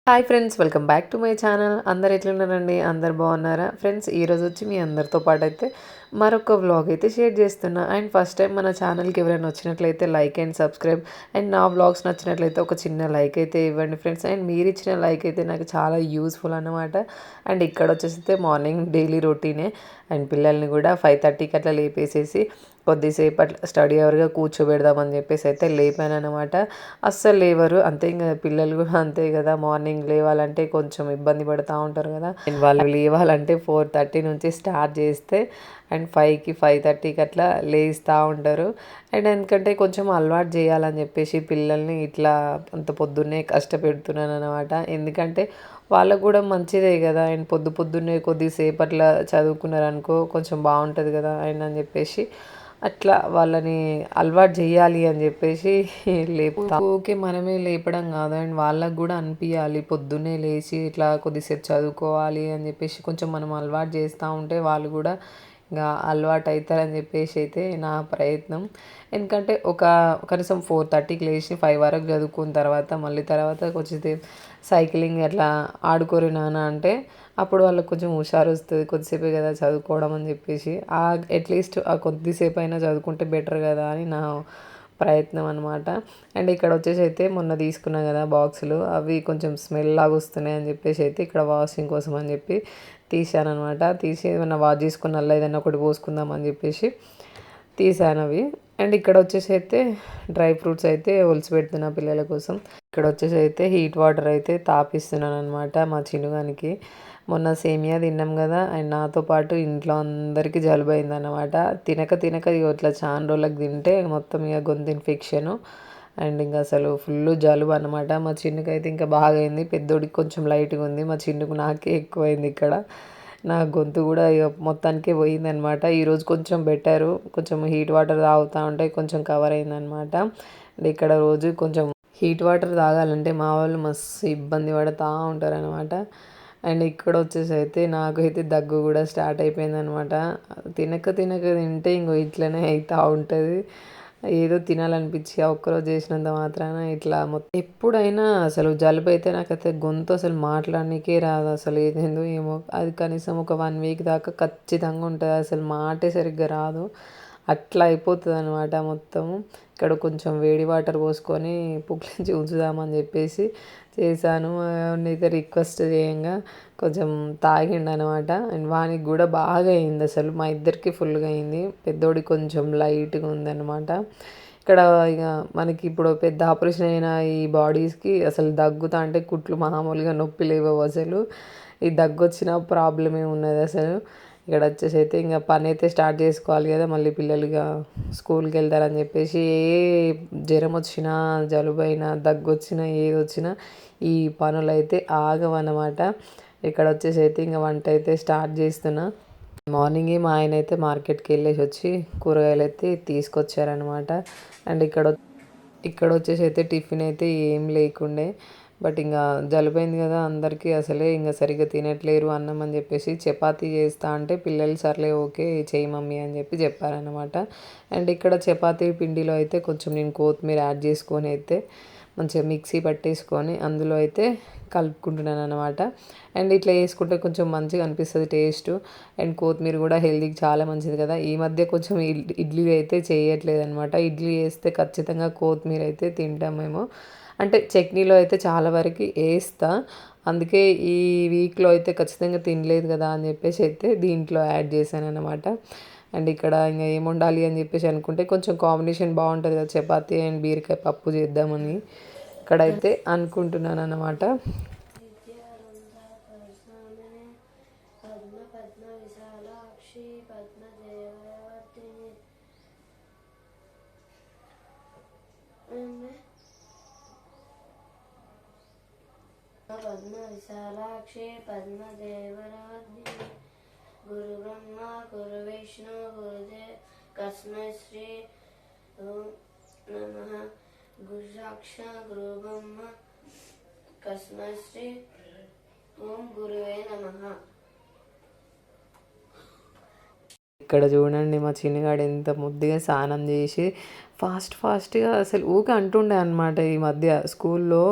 Hi friends, welcome back to my channel. అందరు ఎట్లున్నారండి? అందరు బాగున్నారా ఫ్రెండ్స్? ఈరోజు వచ్చి మీ అందరితో పాటు అయితే మరొక వ్లాగ్ అయితే షేర్ చేస్తున్నా. అండ్ ఫస్ట్ టైం మన ఛానల్కి ఎవరైనా వచ్చినట్లయితే లైక్ అండ్ సబ్స్క్రైబ్. అండ్ నా వ్లాగ్స్ నచ్చినట్లయితే ఒక చిన్న లైక్ అయితే ఇవ్వండి ఫ్రెండ్స్. అండ్ మీరు ఇచ్చిన లైక్ అయితే నాకు చాలా యూస్ఫుల్ అన్నమాట. అండ్ ఇక్కడ వచ్చేసి మార్నింగ్ డైలీ రొటీనే. అండ్ పిల్లల్ని కూడా 5:30కి అట్లా లేపేసేసి కొద్దిసేపు అట్లా స్టడీ అవర్గా కూర్చోబెడదామని చెప్పేసి అయితే లేపాను అనమాట. అస్సలు లేవరు. అంతే, ఇంకా పిల్లలు కూడా అంతే కదా, మార్నింగ్ లేవాలంటే కొంచెం ఇబ్బంది పడుతూ ఉంటారు కదా. అండ్ వాళ్ళు లేవాలంటే 4:30 నుంచి స్టార్ట్ చేస్తే అండ్ 5కి 5:30కి అట్లా లేస్తూ ఉంటారు. అండ్ ఎందుకంటే కొంచెం అలవాటు చేయాలని చెప్పేసి పిల్లల్ని ఇట్లా అంత పొద్దున్నే కష్టపెడుతున్నాను అనమాట. ఎందుకంటే వాళ్ళకు కూడా మంచిదే కదా. అండ్ పొద్దున్నే కొద్దిసేపు అట్లా చదువుకున్నారనుకో కొంచెం బాగుంటుంది కదా. అండ్ అని చెప్పేసి అట్లా వాళ్ళని అలవాటు చేయాలి అని చెప్పేసి లేపుతా. ఓకే, మనమే లేపడం కాదు, అండ్ వాళ్ళకు కూడా అనిపించాలి పొద్దున్నే లేచి ఇట్లా కొద్దిసేపు చదువుకోవాలి అని చెప్పేసి కొంచెం మనం అలవాటు చేస్తూ ఉంటే వాళ్ళు కూడా ఇంకా అలవాటు అవుతారని చెప్పేసి అయితే నా ప్రయత్నం. ఎందుకంటే కనీసం 4:30కి లేచి 5 వరకు చదువుకున్న తర్వాత మళ్ళీ తర్వాత కొంచెం సైక్లింగ్ అట్లా ఆడుకోరు నాన్న అంటే అప్పుడు వాళ్ళకి కొంచెం హుషారు వస్తుంది. కొద్దిసేపే కదా చదువుకోవడం అని చెప్పేసి అట్లీస్ట్ ఆ కొద్దిసేపు అయినా చదువుకుంటే బెటర్ కదా అని నా ప్రయత్నం అనమాట. అండ్ ఇక్కడ వచ్చేసి అయితే మొన్న తీసుకున్నా కదా బాక్సులు, అవి కొంచెం స్మెల్ లాగా వస్తున్నాయి అని చెప్పేసి అయితే ఇక్కడ వాషింగ్ కోసం అని చెప్పి తీసాను అనమాట. తీసి ఏమైనా వాష్ చేసుకుని అలా ఏదైనా ఒకటి పోసుకుందాం అని చెప్పేసి తీసాను అవి. అండ్ ఇక్కడ వచ్చేసి అయితే డ్రై ఫ్రూట్స్ అయితే ఒలిచి పెడుతున్నా పిల్లల కోసం. ఇక్కడ వచ్చేసి అయితే హీట్ వాటర్ అయితే తాపిస్తున్నాను అనమాట మా చినుగానికి. మొన్న సేమియా తిన్నాం కదా, అండ్ నాతో పాటు ఇంట్లో అందరికీ జలుబు అయిందన్నమాట. తినక ఇట్లా చాలా రోజులకు తింటే మొత్తం ఇక గొంతు ఇన్ఫెక్షను. అండ్ ఇంకా అసలు ఫుల్ జలుబు అనమాట. మా చిన్నుకి అయితే ఇంకా బాగా అయింది, పెద్దోడికి కొంచెం లైట్గా ఉంది, మా చిన్నుకు నాకే ఎక్కువైంది. ఇక్కడ నా గొంతు కూడా ఇక మొత్తానికే పోయిందనమాట. ఈరోజు కొంచెం బెటరు, కొంచెం హీట్ వాటర్ తాగుతూ ఉంటే కొంచెం కవర్ అయిందనమాట. అండ్ ఇక్కడ రోజు కొంచెం హీట్ వాటర్ తాగాలంటే మా వాళ్ళు మస్తు ఇబ్బంది పడుతూ ఉంటారనమాట. అండ్ ఇక్కడ వచ్చేసి అయితే నాకైతే దగ్గు కూడా స్టార్ట్ అయిపోయిందనమాట. తినక తింటే ఇంకో ఇట్లనే అవుతూ ఉంటుంది. ఏదో తినాలనిపించి ఆ ఒక్కరోజు చేసినంత మాత్రాన ఇట్లా మొత్తం ఎప్పుడైనా అసలు జలుబు అయితే నాకైతే గొంతు అసలు మాట్లాడడానికే రాదు. అసలు ఏదేందో ఏమో, అది కనీసం ఒక 1 వీక్ దాకా ఖచ్చితంగా ఉంటుంది. అసలు మాటే సరిగ్గా రాదు. అట్లా అయిపోతుంది అనమాట మొత్తము. ఇక్కడ కొంచెం వేడి వాటర్ పోసుకొని పుక్కిలించి ఉంచుదామని చెప్పేసి చేశాను. అయితే రిక్వెస్ట్ చేయంగా కొంచెం తాగిండు అనమాట. అండ్ వానికి కూడా బాగా అయింది, అసలు మా ఇద్దరికి ఫుల్గా అయింది. పెద్దోడికి కొంచెం లైట్గా ఉందన్నమాట. ఇక్కడ ఇక మనకి ఇప్పుడు పెద్ద ఆపరేషన్ అయిన ఈ బాడీస్కి అసలు దగ్గుతా అంటే కుట్లు మామూలుగా నొప్పి లేవవు అసలు. ఈ దగ్గు వచ్చిన ప్రాబ్లమే ఉన్నది అసలు. ఇక్కడ వచ్చేసి అయితే ఇంకా పని అయితే స్టార్ట్ చేసుకోవాలి కదా, మళ్ళీ పిల్లలుగా స్కూల్కి వెళ్తారని చెప్పేసి జ్వరం వచ్చినా జలుబు అయినా దగ్గు వచ్చినా ఏది వచ్చినా ఈ పనులు అయితే ఆగవన్నమాట. ఇక్కడ వచ్చేసి అయితే ఇంకా వంట అయితే స్టార్ట్ చేస్తున్నా. మార్నింగే మా ఆయన అయితే మార్కెట్కి వెళ్ళేసి వచ్చి కూరగాయలు అయితే తీసుకొచ్చారనమాట. అండ్ ఇక్కడ వచ్చేసి అయితే టిఫిన్ అయితే ఏం లేకుండే. బట్ ఇంకా జలుబైంది కదా అందరికీ, అసలే ఇంకా సరిగ్గా తినట్లేరు అన్నం అని చెప్పేసి చపాతీ చేస్తా అంటే పిల్లలు సర్లే ఓకే చేయి మమ్మీ అని చెప్పి చెప్పారనమాట. అండ్ ఇక్కడ చపాతీ పిండిలో అయితే కొంచెం నేను కొత్తిమీర యాడ్ చేసుకొని అయితే మంచిగా మిక్సీ పట్టేసుకొని అందులో అయితే కలుపుకుంటున్నాను అనమాట. అండ్ ఇట్లా వేసుకుంటే కొంచెం మంచిగా అనిపిస్తుంది టేస్ట్. అండ్ కొత్తిమీర కూడా హెల్తీకి చాలా మంచిది కదా. ఈ మధ్య కొంచెం ఇడ్లీ అయితే చేయట్లేదు అనమాట. ఇడ్లీ వేస్తే ఖచ్చితంగా కొత్తిమీర అయితే తింటాం మేము. అంటే చట్నీలో అయితే చాలా వరకు వేస్తా, అందుకే ఈ వీక్లో అయితే ఖచ్చితంగా తినలేదు కదా అని చెప్పేసి అయితే దీంట్లో యాడ్ చేశాను అనమాట. అండ్ ఇక్కడ ఇంకా ఏం వండాలి అని చెప్పేసి అనుకుంటే కొంచెం కాంబినేషన్ బాగుంటుంది కదా, చపాతీ అండ్ బీరకాయ పప్పు చేద్దామని ఇక్కడైతే అనుకుంటున్నాను అన్నమాట. పద్మ విశాలాక్షి పద్మదేవరాధ్యే గురు బ్రహ్మ గురు విష్ణు గురుదేవ్ కస్మై శ్రీ ఓం నమః గురు సాక్షా గురు బ్రహ్మ కస్మై శ్రీ ఓం గురువే నమః. ఇక్కడ చూడండి మా చిన్నగాడు ఎంత ముద్దుగా స్నానం చేసి ఫాస్ట్గా అసలు ఊకే అంటుండే అనమాట. ఈ మధ్య స్కూల్లో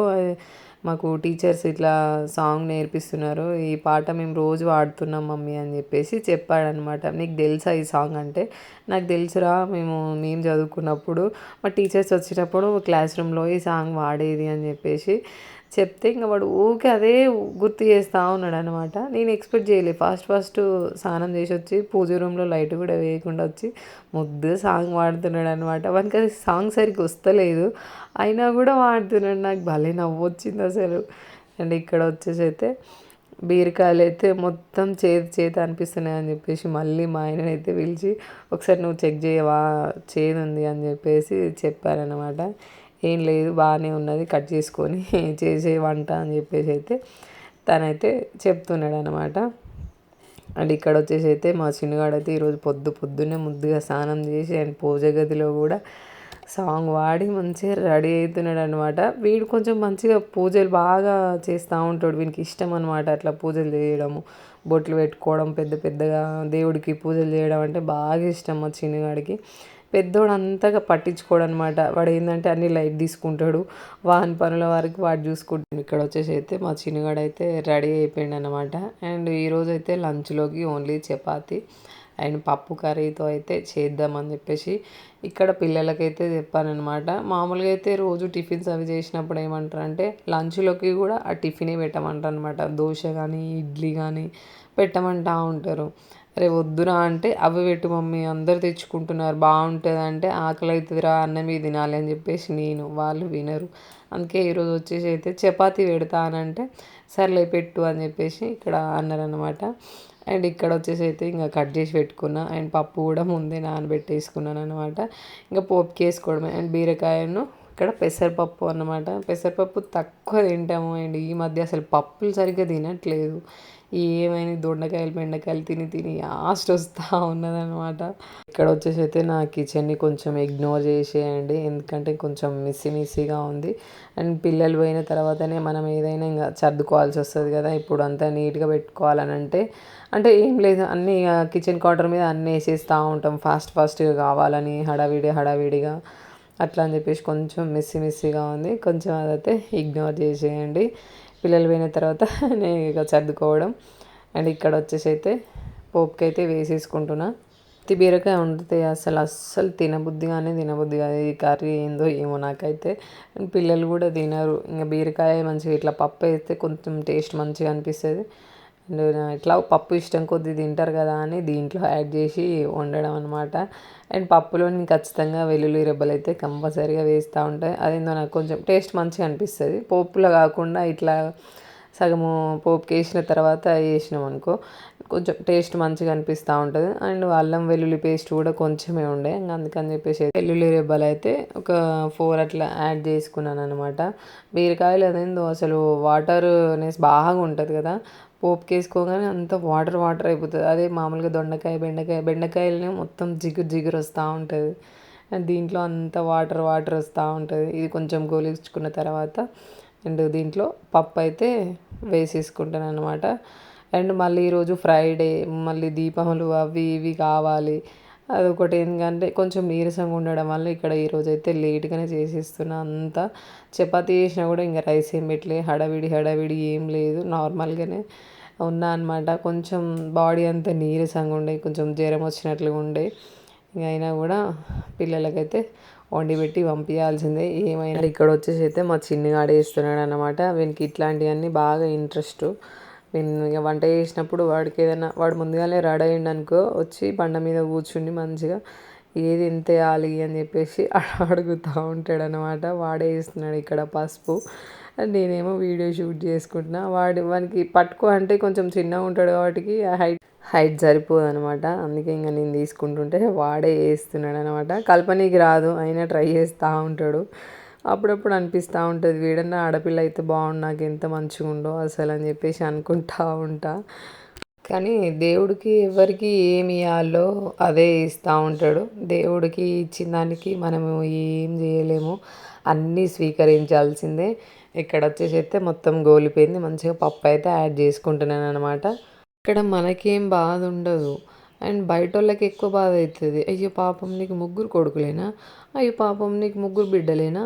మాకు టీచర్స్ ఇట్లా సాంగ్ నేర్పిస్తున్నారు, ఈ పాట మేము రోజు వాడుతున్నాం మమ్మీ అని చెప్పేసి చెప్పాడనమాట. నీకు తెలుసా ఈ సాంగ్ అంటే, నాకు తెలుసురా, మేము చదువుకున్నప్పుడు మా టీచర్స్ వచ్చేటప్పుడు క్లాస్ రూమ్లో ఈ సాంగ్ వాడేది అని చెప్పేసి చెప్తే, ఇంకా వాడు ఊరికే అదే గుర్తు చేస్తూ ఉన్నాడు అనమాట. నేను ఎక్స్పెక్ట్ చేయలేదు. ఫస్ట్ స్నానం చేసి వచ్చి పూజ రూమ్లో లైట్ కూడా వేయకుండా వచ్చి ముద్దు సాంగ్ పాడుతున్నాడు అనమాట. వానికి అది సాంగ్ సరిగ్గా వస్తలేదు, అయినా కూడా వాడుతున్నాడు. నాకు భలే నవ్వొచ్చింది అసలు. అండ్ ఇక్కడ వచ్చేసి అయితే బీరకాయలు అయితే మొత్తం చేదు అనిపిస్తున్నాయి అని చెప్పేసి మళ్ళీ మా ఆయననైతే పిలిచి ఒకసారి నువ్వు చెక్ చేయవా, చేదు ఉంది అని చెప్పేసి చెప్పారనమాట. ఏం లేదు, బాగానే ఉన్నది, కట్ చేసుకొని చేసే వంట అని చెప్పేసి అయితే తనైతే చెప్తున్నాడు అనమాట. అండ్ ఇక్కడ వచ్చేసి అయితే మా చిన్నగాడైతే ఈరోజు పొద్దున్నే ముద్దుగా స్నానం చేసి అండ్ పూజ గదిలో కూడా సాంగ్ వాడి మంచిగా రెడీ అవుతున్నాడు అనమాట. వీడు కొంచెం మంచిగా పూజలు బాగా చేస్తూ ఉంటాడు, వీనికి ఇష్టం అనమాట అట్లా పూజలు చేయడము, బొట్లు పెట్టుకోవడం, పెద్దగా దేవుడికి పూజలు చేయడం అంటే బాగా ఇష్టం మా చిన్నగాడికి. పెద్దోడు అంతగా పట్టించుకోడు అనమాట. వాడు ఏంటంటే అన్ని లైట్ తీసుకుంటాడు, వాని పనుల వరకు వాడు చూసుకుంటాడు. ఇక్కడ వచ్చేసి అయితే మా చిన్నగాడు అయితే రెడీ అయిపోయాడు అనమాట. అండ్ ఈరోజు అయితే లంచ్లోకి ఓన్లీ చపాతి అండ్ పప్పు కర్రీతో అయితే చేద్దామని చెప్పేసి ఇక్కడ పిల్లలకైతే చెప్పానమాట. మామూలుగా అయితే రోజు టిఫిన్స్ అవి చేసినప్పుడు ఏమంటారంటే లంచ్లోకి కూడా ఆ టిఫినే పెట్టమంటారు అనమాట. దోశ కానీ ఇడ్లీ కానీ పెట్టమంటా ఉంటారు. అరే వద్దురా అంటే అవి పెట్టు మమ్మీ, అందరు తెచ్చుకుంటున్నారు బాగుంటుంది అంటే ఆకలి అవుతుందిరా, అన్నమే తినాలి అని చెప్పేసి వాళ్ళు వినరు. అందుకే ఈరోజు వచ్చేసి అయితే చపాతీ పెడతానంటే సర్లే పెట్టు అని చెప్పేసి ఇక్కడ అన్నారనమాట. అండ్ ఇక్కడ వచ్చేసి అయితే ఇంకా కట్ చేసి పెట్టుకున్నా అండ్ పప్పు కూడా ముందే నానబెట్టేసుకున్నాను అనమాట. ఇంకా పోపుకి వేసుకోవడమే. అండ్ బీరకాయను ఇక్కడ పెసరపప్పు అన్నమాట. పెసరపప్పు తక్కువ తింటాము అండ్ ఈ మధ్య అసలు పప్పులు సరిగ్గా తినట్లేదు. ఏమైనా దొండకాయలు బెండకాయలు తిని యాస్ట్ వస్తూ ఉన్నదనమాట. ఇక్కడ వచ్చేసి అయితే నా కిచెన్ని కొంచెం ఇగ్నోర్ చేసేయండి, ఎందుకంటే కొంచెం మిస్సీగా ఉంది. అండ్ పిల్లలు పోయిన తర్వాతనే మనం ఏదైనా ఇంకా సర్దుకోవాల్సి వస్తుంది కదా. ఇప్పుడు అంతా నీట్గా పెట్టుకోవాలని అంటే ఏం లేదు, అన్నీ కిచెన్ కౌంటర్ మీద అన్నీ వేసేస్తూ ఉంటాం ఫాస్ట్గా కావాలని హడావిడిగా అట్లా అని చెప్పేసి కొంచెం మిస్సీగా ఉంది. కొంచెం అదైతే ఇగ్నోర్ చేసేయండి. పిల్లలు పోయిన తర్వాత నేను ఇక సర్దుకోవడం. అండ్ ఇక్కడ వచ్చేసి అయితే పోపుకైతే వేసేసుకుంటున్నా. బీరకాయ వండితే అస్సలు తినబుద్ధి కాదు. ఈ కర్రీ ఏందో ఏమో నాకైతే. పిల్లలు కూడా తినరు. ఇంకా బీరకాయ మంచిగా ఇట్లా పప్పు వేస్తే కొంచెం టేస్ట్ మంచిగా అనిపిస్తుంది. అండ్ ఇట్లా పప్పు ఇష్టం కొద్దీ తింటారు కదా అని దీంట్లో యాడ్ చేసి వండడం అనమాట. అండ్ పప్పులో నేను ఖచ్చితంగా వెల్లుల్లి రెబ్బలు అయితే కంపల్సరీగా వేస్తూ ఉంటాయి. అదేందో నాకు కొంచెం టేస్ట్ మంచిగా అనిపిస్తుంది. పోపులో కాకుండా ఇట్లా సగము పోపుకి వేసిన తర్వాత వేసినాం అనుకో కొంచెం టేస్ట్ మంచిగా అనిపిస్తూ ఉంటుంది. అండ్ అల్లం వెల్లుల్లి పేస్ట్ కూడా కొంచెమే ఉండే, ఇంకా అందుకని చెప్పేసి వెల్లుల్లి రెబ్బలు అయితే ఒక 4 అట్లా యాడ్ చేసుకున్నాను అనమాట. బీరకాయలు అదేందో అసలు వాటర్నెస్ బాగా ఉంటుంది కదా, పోపుకి వేసుకోగానే అంత వాటర్ అయిపోతుంది. అదే మామూలుగా దొండకాయ బెండకాయలనే మొత్తం జిగురు వస్తూ ఉంటుంది. అండ్ దీంట్లో అంత వాటర్ వస్తూ ఉంటుంది. ఇది కొంచెం గోలించుకున్న తర్వాత అండ్ దీంట్లో పప్పు అయితే వేసేసుకుంటాను అనమాట. అండ్ మళ్ళీ ఈరోజు ఫ్రైడే, మళ్ళీ దీపావళి అవి ఇవి కావాలి. అదొకటి ఏంటంటే కొంచెం నీరసంగా ఉండడం వల్ల ఇక్కడ ఈరోజు అయితే లేట్గానే చేసేస్తున్నా అంతా. చపాతీ చేసినా కూడా ఇంకా రైస్ ఏం పెట్టలే, హడావిడి ఏం లేదు, నార్మల్గానే ఉన్నా అనమాట. కొంచెం బాడీ అంతా నీరసంగా ఉండే, కొంచెం జ్వరం వచ్చినట్లుగా ఉండే. ఇంకా అయినా కూడా పిల్లలకైతే వండి పెట్టి పంపించాల్సిందే ఏమైనా. ఇక్కడ వచ్చేసి అయితే మా చిన్నగాడు వేస్తున్నాడు అనమాట. వీనికి ఇట్లాంటివన్నీ బాగా ఇంట్రెస్ట్. నేను ఇక వంట చేసినప్పుడు వాడికి ఏదైనా వాడు ముందుగానే రెడీ అయ్యిండు అనుకో వచ్చి బండ మీద కూర్చుని మంచిగా ఏది ఎంత వేయాలి అని చెప్పేసి అడుగుతూ ఉంటాడు అనమాట. వాడే వేస్తున్నాడు ఇక్కడ పసుపు. నేనేమో వీడియో షూట్ చేసుకుంటున్నా. వానికి పట్టుకో అంటే కొంచెం చిన్నగా ఉంటాడు కాబట్టి హైట్ సరిపోదు అనమాట. అందుకే ఇంకా నేను తీసుకుంటుంటే వాడే వేస్తున్నాడు అనమాట. కల్పనకి రాదు, అయినా ట్రై చేస్తూ ఉంటాడు. అప్పుడప్పుడు అనిపిస్తూ ఉంటుంది వీడన్నా ఆడపిల్ల అయితే బాగుండు, నాకు ఎంత మంచిగా ఉండో అసలు అని చెప్పేసి అనుకుంటూ ఉంటా. కానీ దేవుడికి ఎవరికి ఏమి ఇవ్వాలో అదే ఇస్తూ ఉంటాడు. దేవుడికి ఇచ్చిన దానికి మనము ఏం చేయలేము, అన్నీ స్వీకరించాల్సిందే. ఇక్కడ వచ్చేసి అయితే మొత్తం గోలిపోయింది. మంచిగా పప్పు అయితే యాడ్ చేసుకుంటున్నాను అనమాట. ఇక్కడ మనకేం బాధ ఉండదు అండ్ బయట వాళ్ళకి ఎక్కువ బాధ అవుతుంది. అయ్యో పాపం నీకు 3 కొడుకులేనా, అయ్యో పాపం నీకు 3 బిడ్డలేనా,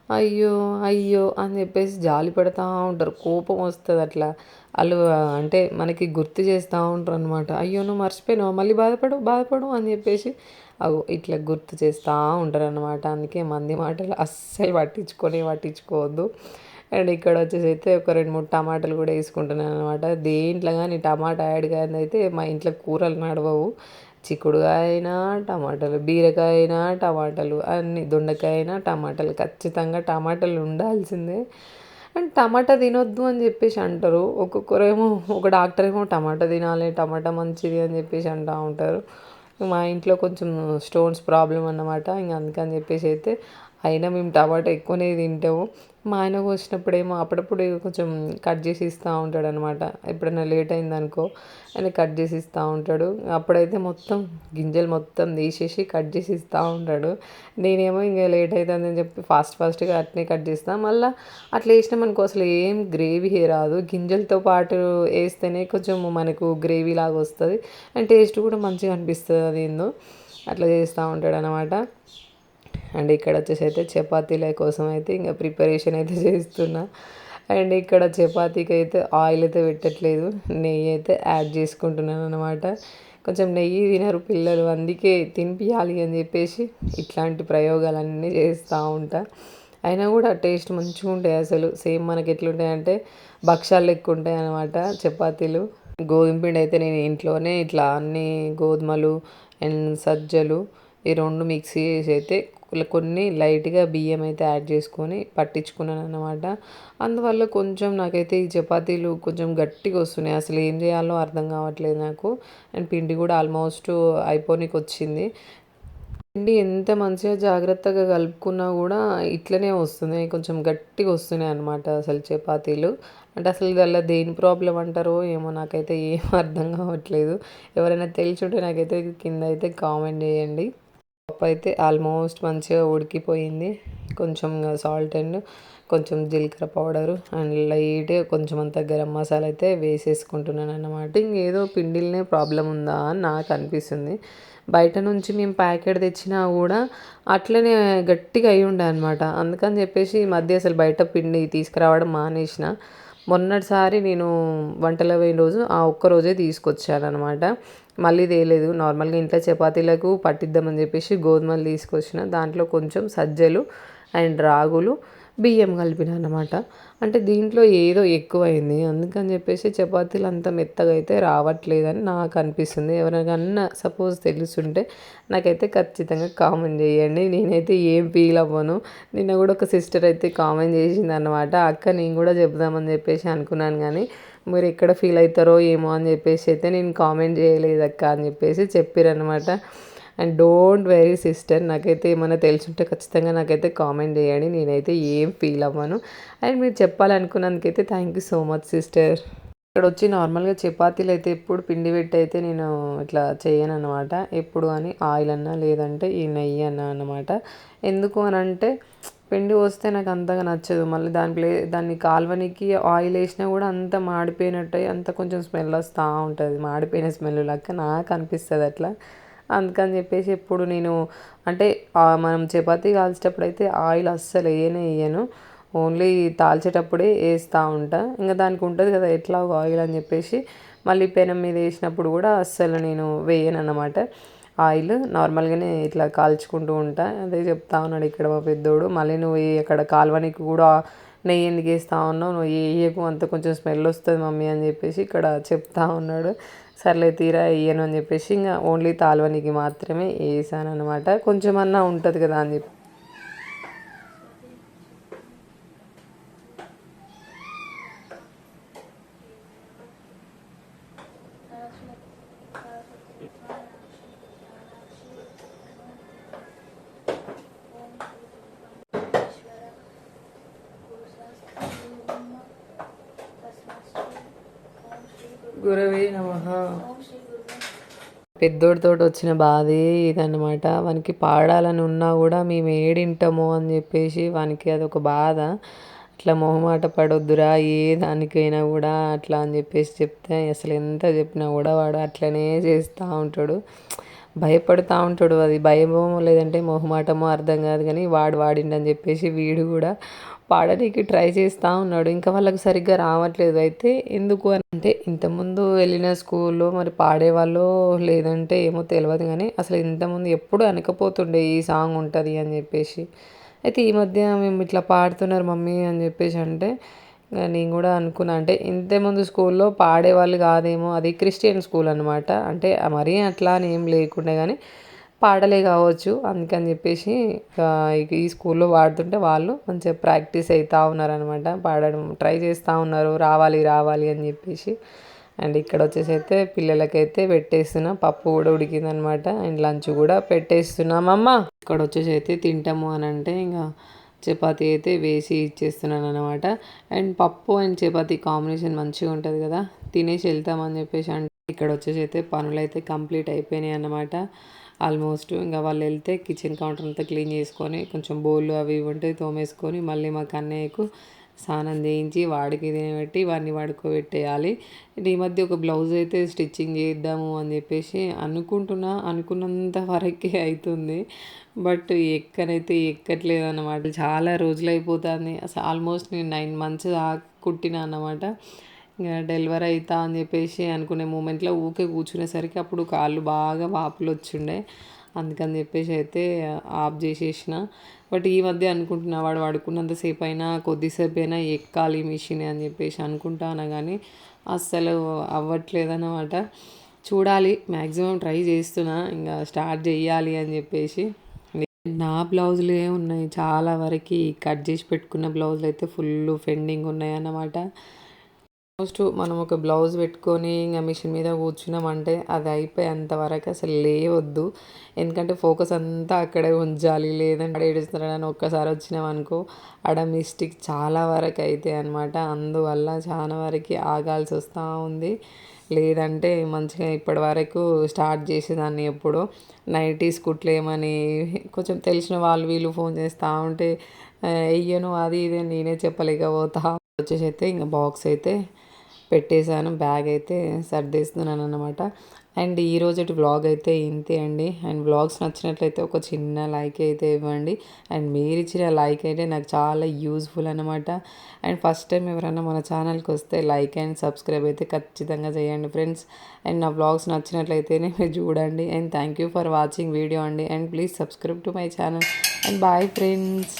అయ్యో! అయ్యో! అని చెప్పేసి జాలి పడతా ఉంటారు. కోపం వస్తది అట్లా. ఆళ్ళు అంటే మనకి గుర్తు చేస్తా ఉంటారనమాట. అయ్యో! నువ్వు మర్చిపోయినావా? మళ్ళీ బాధపడు, బాధపడు అని చెప్పేసి అగో ఇట్లా గుర్తు చేస్తా ఉంటారనమాట. అందుకే మంది మాటలు అస్సలు పట్టించుకోవద్దు. అండ్ ఇక్కడ వచ్చేసి అయితే ఒక 2, 3 టమాటాలు కూడా వేసుకుంటున్నాననమాట. దేంట్లో గాని టమాటా యాడ్ కానిదైతే మా ఇంట్లో కూరలు నడవవు. చిక్కుడుకాయ అయినా టమాటాలు, బీరకాయ అయినా టమాటాలు, అన్ని దొండకాయ అయినా టమాటాలు, ఖచ్చితంగా టమాటాలు ఉండాల్సిందే. అండ్ టమాటా తినొద్దు అని చెప్పేసి అంటారు. ఒక్కొక్కరేమో ఒక డాక్టర్ ఏమో టమాటా తినాలి, టమాటా మంచిది అని చెప్పేసి అంటూ ఉంటారు. మా ఇంట్లో కొంచెం స్టోన్స్ ప్రాబ్లం అన్నమాట. ఇంక అందుకని చెప్పేసి అయితే అయినా మేము టమాటా ఎక్కువనే తింటాము. మా ఆయన కోసినప్పుడేమో అప్పుడప్పుడు కొంచెం కట్ చేసి ఇస్తూ ఉంటాడనమాట. ఎప్పుడైనా లేట్ అయిందనుకో ఆయన కట్ చేసి ఇస్తూ ఉంటాడు. అప్పుడైతే మొత్తం గింజలు మొత్తం తీసేసి కట్ చేసి ఇస్తూ ఉంటాడు. నేనేమో ఇంక లేట్ అవుతుందని చెప్పి ఫాస్ట్గా అట్నే కట్ చేస్తాను. మళ్ళీ అట్లా వేసినామనుకో అసలు ఏం గ్రేవీ రాదు. గింజలతో పాటు వేస్తేనే కొంచెం మనకు గ్రేవీ లాగా వస్తుంది. అండ్ టేస్ట్ కూడా మంచిగా అనిపిస్తుంది. అది ఏందో అట్లా చేస్తూ ఉంటాడు అనమాట. అండ్ ఇక్కడ వచ్చేసి అయితే చపాతీల కోసం అయితే ఇంకా ప్రిపరేషన్ అయితే చేస్తున్నా. అండ్ ఇక్కడ చపాతీకి అయితే ఆయిల్ అయితే పెట్టట్లేదు, నెయ్యి అయితే యాడ్ చేసుకుంటున్నాను అనమాట. కొంచెం నెయ్యి తినరు పిల్లలు, అందుకే తినిపియాలి అని చెప్పేసి ఇట్లాంటి ప్రయోగాలన్నీ చేస్తూ ఉంటా. అయినా కూడా టేస్ట్ మంచిగా ఉంటాయి అసలు. సేమ్ మనకి ఎట్లుంటాయంటే భక్షాలు లెక్క ఉంటాయి అనమాట చపాతీలు. గోధుమ పిండి అయితే నేను ఇంట్లోనే ఇట్లా అన్ని గోధుమలు అండ్ సజ్జలు ఈ 2 మిక్సీ చేసి అయితే కొన్ని లైట్గా బియ్యం అయితే యాడ్ చేసుకొని పట్టించుకున్నాను అన్నమాట. అందువల్ల కొంచెం నాకైతే ఈ చపాతీలు కొంచెం గట్టిగా వస్తున్నాయి. అసలు ఏం చేయాలో అర్థం కావట్లేదు నాకు. అండ్ పిండి కూడా ఆల్మోస్ట్ అయిపోనికి వచ్చింది. పిండి ఎంత మంచిగా జాగ్రత్తగా కలుపుకున్నా కూడా ఇట్లనే వస్తున్నాయి, కొంచెం గట్టిగా వస్తున్నాయి అన్నమాట అసలు చపాతీలు. అంటే అసలు దానిలో దేని ప్రాబ్లం అంటారో ఏమో, నాకైతే ఏం అర్థం కావట్లేదు. ఎవరైనా తెలిసుంటే నాకైతే కింద అయితే కామెంట్ చేయండి. పప్పు అయితే ఆల్మోస్ట్ మంచిగా ఉడికిపోయింది. కొంచెం సాల్ట్ అండ్ కొంచెం జీలకర్ర పౌడరు అండ్ లైట్గా కొంచెం అంత గరం మసాలా అయితే వేసేసుకుంటున్నాను అన్నమాట. ఇంకేదో పిండిలనే ప్రాబ్లం ఉందా అని నాకు అనిపిస్తుంది. బయట నుంచి మేము ప్యాకెట్ తెచ్చినా కూడా అట్లనే గట్టిగా అయి ఉండే అనమాట. అందుకని చెప్పేసి ఈ మధ్య అసలు బయట పిండి తీసుకురావడం మానేసిన. మొన్నటిసారి నేను వంటలో పోయిన రోజు ఆ ఒక్కరోజే తీసుకొచ్చాను అనమాట. మళ్ళీ తేలేదు. నార్మల్గా ఇంట్లో చపాతీలకు పట్టిద్దామని చెప్పేసి గోధుమలు తీసుకొచ్చిన. దాంట్లో కొంచెం సజ్జలు అండ్ రాగులు బియ్యం కలిపిన అనమాట. అంటే దీంట్లో ఏదో ఎక్కువైంది. అందుకని చెప్పేసి చపాతీలు అంత మెత్తగా అయితే రావట్లేదని నాకు అనిపిస్తుంది. ఎవరికన్నా సపోజ్ తెలుసుంటే నాకైతే ఖచ్చితంగా కామెంట్ చేయండి. నేనైతే ఏం ఫీల్ అవ్వను. నిన్న కూడా ఒక సిస్టర్ అయితే కామెంట్ చేసింది అనమాట. అక్క నేను కూడా చెప్దామని చెప్పేసి అనుకున్నాను కానీ మీరు ఎక్కడ ఫీల్ అవుతారో ఏమో అని చెప్పేసి అయితే నేను కామెంట్ చేయలేదు అక్క అని చెప్పేసి చెప్పారనమాట. అండ్ డోంట్ వెరీ సిస్టర్, నాకైతే ఏమైనా తెలుసుంటే ఖచ్చితంగా నాకైతే కామెంట్ చేయండి. నేనైతే ఏం ఫీల్ అవ్వను. అండ్ మీరు చెప్పాలనుకున్నందుకైతే thank you so much sister. ఇక్కడ వచ్చి నార్మల్గా చపాతీలు అయితే ఎప్పుడు పిండి పెట్టి అయితే నేను ఇట్లా చేయను అనమాట. ఎప్పుడు అని ఆయిల్ అన్నా లేదంటే ఈ నెయ్యి అన్నా అనమాట. ఎందుకు అని అంటే పిండి వస్తే నాకు అంతగా నచ్చదు. మళ్ళీ దాన్ని కాల్వనికి ఆయిల్ వేసినా కూడా అంత మాడిపోయినట్టు అంత కొంచెం స్మెల్ వస్తూ ఉంటుంది. మాడిపోయిన స్మెల్ లెక్క నాకు అనిపిస్తుంది అట్లా. అందుకని చెప్పేసి ఎప్పుడు నేను అంటే మనం చపాతీ కాల్చేటప్పుడు అయితే ఆయిల్ అస్సలు వేయను. ఓన్లీ తాల్చేటప్పుడే వేస్తూ ఉంటా. ఇంకా దానికి ఉంటుంది కదా ఎట్లా ఆయిల్ అని చెప్పేసి మళ్ళీ పెనం మీద వేసినప్పుడు కూడా అస్సలు నేను వేయను అన్నమాట. ఆయిల్ నార్మల్గానే ఇట్లా కాల్చుకుంటూ ఉంటా. అదే చెప్తా ఉన్నాడు ఇక్కడ మా పెద్దోడు. మళ్ళీ నువ్వు అక్కడ కాల్వనికి కూడా నెయ్యి ఎందుకు వేస్తూ ఉన్నావు, నువ్వు వేయకు అంత కొంచెం స్మెల్ వస్తుంది మమ్మీ అని చెప్పేసి ఇక్కడ చెప్తా ఉన్నాడు. సర్లే తీరా వేయను అని చెప్పేసి ఇంకా ఓన్లీ తాల్వనికి మాత్రమే వేసాను అనమాట. కొంచెమన్నా ఉంటుంది కదా అని చెప్పి. గురవే నమః. పెద్దోడితో వచ్చిన బాధే ఇదన్నమాట. వానికి పాడాలని ఉన్నా కూడా మేము ఏడింటామో అని చెప్పేసి వానికి అదొక బాధ. అట్లా మొహమాట పడొద్దురా ఏ దానికైనా కూడా అట్లా అని చెప్పేసి చెప్తే అసలు ఎంత చెప్పినా కూడా వాడు అట్లనే చేస్తూ ఉంటాడు. భయపడుతూ ఉంటాడు. అది భయమో లేదంటే మొహమాటమో అర్థం కాదు కానీ వాడిండని చెప్పేసి వీడు కూడా పాడడానికి ట్రై చేస్తూ ఉన్నాడు. ఇంకా వాళ్ళకి సరిగ్గా రావట్లేదు. అయితే ఎందుకు అని అంటే ఇంతకుముందు వెళ్ళిన స్కూల్లో మరి పాడేవాళ్ళో లేదంటే ఏమో తెలియదు కానీ అసలు ఇంతకుముందు ఎప్పుడు అనకపోతుండే ఈ సాంగ్ ఉంటుంది అని చెప్పేసి. అయితే ఈ మధ్య మేము ఇట్లా పాడుతున్నారు మమ్మీ అని చెప్పేసి అంటే నేను కూడా అనుకున్నా అంటే ఇంతకుముందు స్కూల్లో పాడేవాళ్ళు కాదేమో, అది క్రిస్టియన్ స్కూల్ అనమాట. అంటే మరీ అట్లా అని ఏం లేకుండే కానీ పాడలే కావచ్చు. అందుకని చెప్పేసి ఈ స్కూల్లో పాడుతుంటే వాళ్ళు మంచిగా ప్రాక్టీస్ అవుతూ ఉన్నారనమాట. పాడడం ట్రై చేస్తూ ఉన్నారు, రావాలి రావాలి అని చెప్పేసి. అండ్ ఇక్కడ వచ్చేసి అయితే పిల్లలకైతే పెట్టేస్తున్నా, పప్పు కూడా ఉడికిందనమాట. అండ్ లంచ్ కూడా పెట్టేస్తున్నామమ్మ. ఇక్కడ వచ్చేసి అయితే తింటాము అని అంటే ఇంకా చపాతీ అయితే వేసి ఇచ్చేస్తున్నాను అనమాట. అండ్ పప్పు అండ్ చపాతీ కాంబినేషన్ మంచిగా ఉంటుంది కదా, తినేసి వెళ్తామని చెప్పేసి. అంటే ఇక్కడ వచ్చేసి అయితే పనులు అయితే కంప్లీట్ అయిపోయినాయి అన్నమాట ఆల్మోస్ట్. ఇంకా వాళ్ళు వెళ్తే కిచెన్ కౌంటర్ అంతా క్లీన్ చేసుకొని కొంచెం బౌళ్ళు అవి ఇవి ఉంటే తోమేసుకొని మళ్ళీ మా కన్నయ్యకు స్నానం చేయించి వాడికి తినబెట్టి వాడిని పడుకోబెట్టేయాలి. ఈ మధ్య ఒక బ్లౌజ్ అయితే స్టిచ్చింగ్ చేద్దాము అని చెప్పేసి అనుకున్నంత వరకే అవుతుంది. బట్ ఎక్కనైతే ఎక్కట్లేదు అన్నమాట. చాలా రోజులు అయిపోతుంది. అసలు ఆల్మోస్ట్ నేను 9 months కుట్టిన అన్నమాట. ఇంకా డెలివరీ అవుతా అని చెప్పేసి అనుకునే మూమెంట్లో ఊకే కూర్చునేసరికి అప్పుడు కాళ్ళు బాగా వాపులు వచ్చిండే. అందుకని చెప్పేసి అయితే ఆఫ్ చేసేసిన. బట్ ఈ మధ్య అనుకుంటున్నా వాడు పడుకున్నంతసేపు అయినా కొద్దిసేపు అయినా ఎక్కాలి మిషన్ అని చెప్పేసి అనుకుంటాను కానీ అస్సలు అవ్వట్లేదు అన్నమాట. చూడాలి, మ్యాక్సిమం ట్రై చేస్తున్నా ఇంకా స్టార్ట్ చేయాలి అని చెప్పేసి. నా బ్లౌజులే ఉన్నాయి చాలా వరకు, కట్ చేసి పెట్టుకున్న బ్లౌజులు అయితే ఫుల్ పెండింగ్ ఉన్నాయి అన్నమాట. ఆల్మోస్ట్ మనం ఒక బ్లౌజ్ పెట్టుకొని ఇంకా మిషన్ మీద కూర్చున్నామంటే అది అయిపోయేంత వరకు అసలు లేవద్దు. ఎందుకంటే ఫోకస్ అంతా అక్కడే ఉంచాలి. లేదంటే ఏడుస్తున్నాడని ఒక్కసారి వచ్చినామనుకో ఆడ మిస్టేక్ చాలా వరకు అవుతాయి అనమాట. అందువల్ల చాలా వరకు ఆగాల్సి వస్తూ ఉంది. లేదంటే మంచిగా ఇప్పటి వరకు స్టార్ట్ చేసేదాన్ని. ఎప్పుడో నైటీస్ కుట్లేమని కొంచెం తెలిసిన వాళ్ళు వీళ్ళు ఫోన్ చేస్తూ ఉంటే వెయ్యను అది ఇది నేనే చెప్పలేకపోతా. వచ్చేసి అయితే ఇంకా బాక్స్ అయితే పెట్టేశాను, బ్యాగ్ అయితే సర్దేస్తున్నాను అన్నమాట. అండ్ ఈరోజు వ్లాగ్ అయితే ఇంతే అండి. అండ్ వ్లాగ్స్ నచ్చినట్లయితే ఒక చిన్న లైక్ అయితే ఇవ్వండి. అండ్ మీరు ఇచ్చిన లైక్ అయితే నాకు చాలా యూజ్ఫుల్ అనమాట. అండ్ ఫస్ట్ టైం ఎవరైనా మన ఛానల్కి వస్తే లైక్ అండ్ సబ్స్క్రైబ్ అయితే ఖచ్చితంగా చేయండి ఫ్రెండ్స్. అండ్ నా వ్లాగ్స్ నచ్చినట్లయితేనే మీరు చూడండి. And thank you for watching video అండి. And please subscribe to my channel. And bye friends.